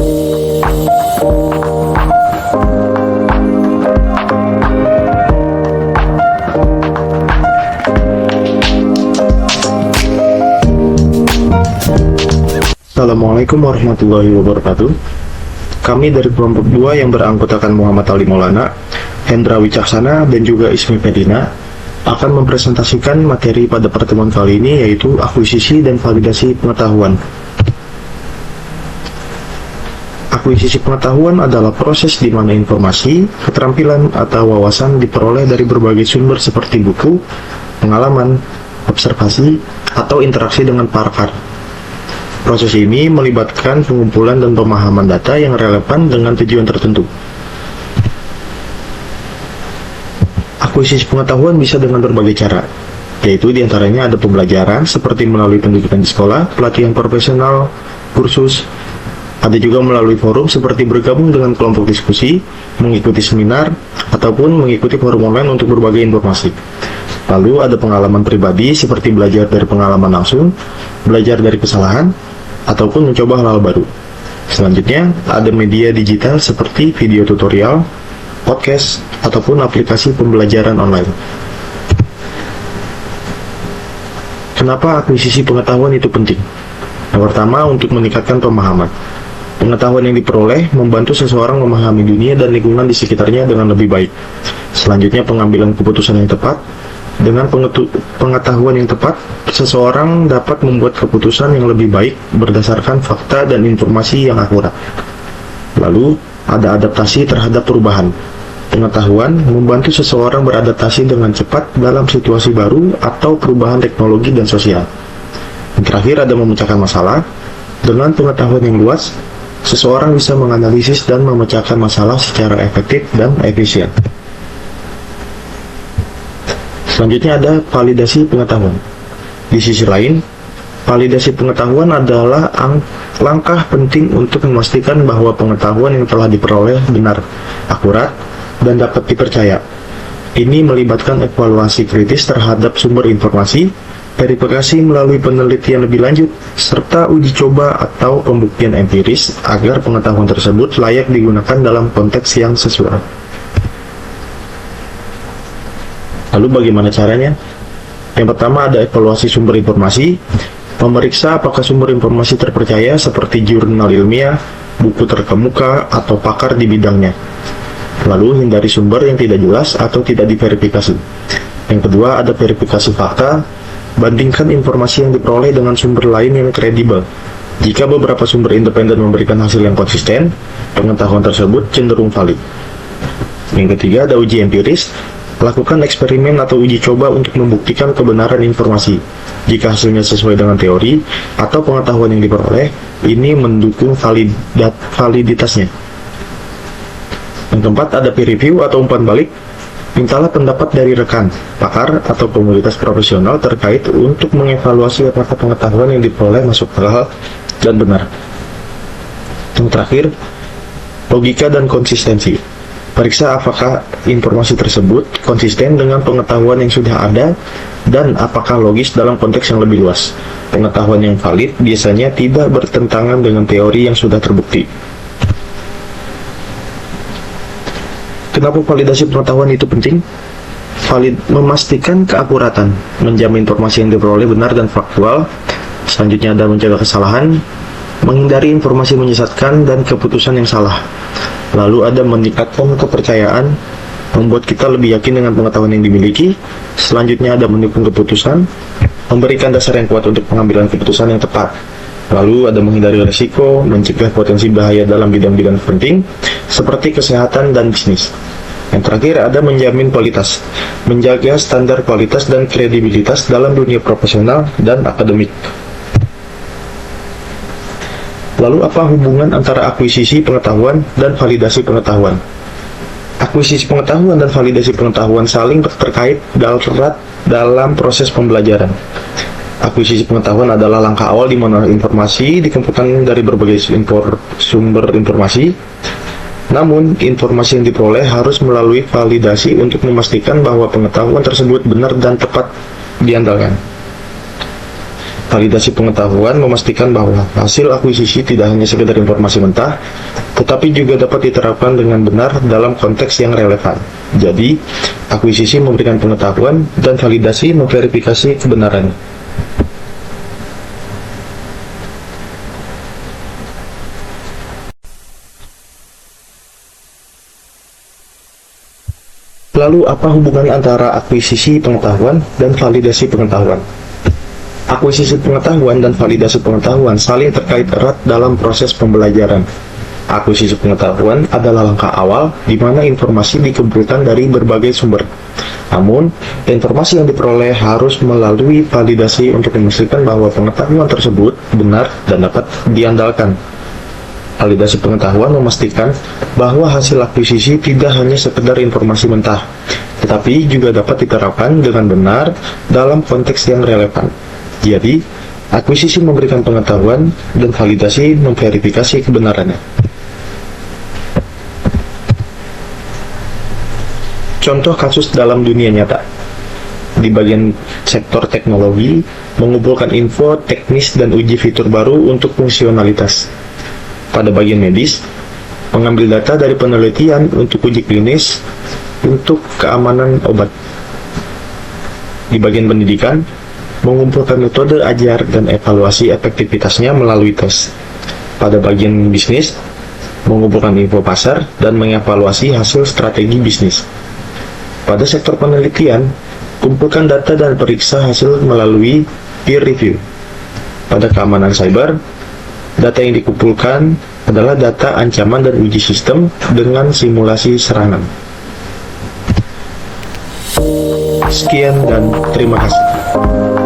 Assalamualaikum warahmatullahi wabarakatuh. Kami dari kelompok 2 yang beranggotakan Muhammad Ali Maulana, Hendra Wicaksana, dan juga Ismi Pedina akan mempresentasikan materi pada pertemuan kali ini, yaitu akuisisi dan validasi pengetahuan. Akuisisi pengetahuan adalah proses di mana informasi, keterampilan, atau wawasan diperoleh dari berbagai sumber seperti buku, pengalaman, observasi, atau interaksi dengan pakar. Proses ini melibatkan pengumpulan dan pemahaman data yang relevan dengan tujuan tertentu. Akuisisi pengetahuan bisa dengan berbagai cara, yaitu diantaranya ada pembelajaran seperti melalui pendidikan di sekolah, pelatihan profesional, kursus, ada juga melalui forum seperti bergabung dengan kelompok diskusi, mengikuti seminar, ataupun mengikuti forum online untuk berbagai informasi. Lalu ada pengalaman pribadi seperti belajar dari pengalaman langsung, belajar dari kesalahan, ataupun mencoba hal-hal baru. Selanjutnya, ada media digital seperti video tutorial, podcast, ataupun aplikasi pembelajaran online. Kenapa akuisisi pengetahuan itu penting? Yang pertama, untuk meningkatkan pemahaman. Pengetahuan yang diperoleh membantu seseorang memahami dunia dan lingkungan di sekitarnya dengan lebih baik. Selanjutnya, pengambilan keputusan yang tepat. Dengan pengetahuan yang tepat, seseorang dapat membuat keputusan yang lebih baik berdasarkan fakta dan informasi yang akurat. Lalu, ada adaptasi terhadap perubahan. Pengetahuan membantu seseorang beradaptasi dengan cepat dalam situasi baru atau perubahan teknologi dan sosial. Yang terakhir, ada memecahkan masalah. Dengan pengetahuan yang luas, seseorang bisa menganalisis dan memecahkan masalah secara efektif dan efisien. Selanjutnya ada validasi pengetahuan. Di sisi lain, validasi pengetahuan adalah langkah penting untuk memastikan bahwa pengetahuan yang telah diperoleh benar, akurat, dan dapat dipercaya. Ini melibatkan evaluasi kritis terhadap sumber informasi, verifikasi melalui penelitian lebih lanjut, serta uji coba atau pembuktian empiris agar pengetahuan tersebut layak digunakan dalam konteks yang sesuai. Lalu bagaimana caranya? Yang pertama ada evaluasi sumber informasi, memeriksa apakah sumber informasi terpercaya seperti jurnal ilmiah, buku terkemuka, atau pakar di bidangnya. Lalu hindari sumber yang tidak jelas atau tidak diverifikasi. Yang kedua ada verifikasi fakta, bandingkan informasi yang diperoleh dengan sumber lain yang kredibel. Jika beberapa sumber independen memberikan hasil yang konsisten, pengetahuan tersebut cenderung valid. Yang ketiga ada uji empiris. Lakukan eksperimen atau uji coba untuk membuktikan kebenaran informasi. Jika hasilnya sesuai dengan teori atau pengetahuan yang diperoleh, ini mendukung validitasnya. Yang keempat ada peer review atau umpan balik. Mintalah pendapat dari rekan, pakar, atau komunitas profesional terkait untuk mengevaluasi apakah pengetahuan yang diperoleh masuk akal dan benar. Yang terakhir, logika dan konsistensi. Periksa apakah informasi tersebut konsisten dengan pengetahuan yang sudah ada dan apakah logis dalam konteks yang lebih luas. Pengetahuan yang valid biasanya tidak bertentangan dengan teori yang sudah terbukti. Kenapa validasi pengetahuan itu penting? Memastikan keakuratan, menjamin informasi yang diperoleh benar dan faktual. Selanjutnya ada mencegah kesalahan, menghindari informasi menyesatkan dan keputusan yang salah. Lalu ada meningkatkan kepercayaan, membuat kita lebih yakin dengan pengetahuan yang dimiliki. Selanjutnya ada mendukung keputusan, memberikan dasar yang kuat untuk pengambilan keputusan yang tepat. Lalu ada menghindari risiko, mencegah potensi bahaya dalam bidang-bidang penting, seperti kesehatan dan bisnis. Yang terakhir ada menjamin kualitas, menjaga standar kualitas dan kredibilitas dalam dunia profesional dan akademik. Lalu apa hubungan antara akuisisi pengetahuan dan validasi pengetahuan? Akuisisi pengetahuan dan validasi pengetahuan saling terkait erat dalam proses pembelajaran. Akuisisi pengetahuan adalah langkah awal di mana informasi dikumpulkan dari berbagai sumber informasi. Namun, informasi yang diperoleh harus melalui validasi untuk memastikan bahwa pengetahuan tersebut benar dan tepat diandalkan. Validasi pengetahuan memastikan bahwa hasil akuisisi tidak hanya sekedar informasi mentah, tetapi juga dapat diterapkan dengan benar dalam konteks yang relevan. Jadi, akuisisi memberikan pengetahuan dan validasi memverifikasi kebenarannya. Lalu, apa hubungan antara akuisisi pengetahuan dan validasi pengetahuan? Akuisisi pengetahuan dan validasi pengetahuan saling terkait erat dalam proses pembelajaran. Akuisisi pengetahuan adalah langkah awal di mana informasi dikumpulkan dari berbagai sumber. Namun, informasi yang diperoleh harus melalui validasi untuk memastikan bahwa pengetahuan tersebut benar dan dapat diandalkan. Validasi pengetahuan memastikan bahwa hasil akuisisi tidak hanya sekedar informasi mentah, tetapi juga dapat diterapkan dengan benar dalam konteks yang relevan. Jadi, akuisisi memberikan pengetahuan dan validasi memverifikasi kebenarannya. Contoh kasus dalam dunia nyata. Di bagian sektor teknologi, mengumpulkan info teknis dan uji fitur baru untuk fungsionalitas. Pada bagian medis, mengambil data dari penelitian untuk uji klinis untuk keamanan obat. Di bagian pendidikan, mengumpulkan metode ajar dan evaluasi efektivitasnya melalui tes. Pada bagian bisnis, mengumpulkan info pasar dan mengevaluasi hasil strategi bisnis. Pada sektor penelitian, kumpulkan data dan periksa hasil melalui peer review. Pada keamanan cyber, data yang dikumpulkan adalah data ancaman dan uji sistem dengan simulasi serangan. Sekian dan terima kasih.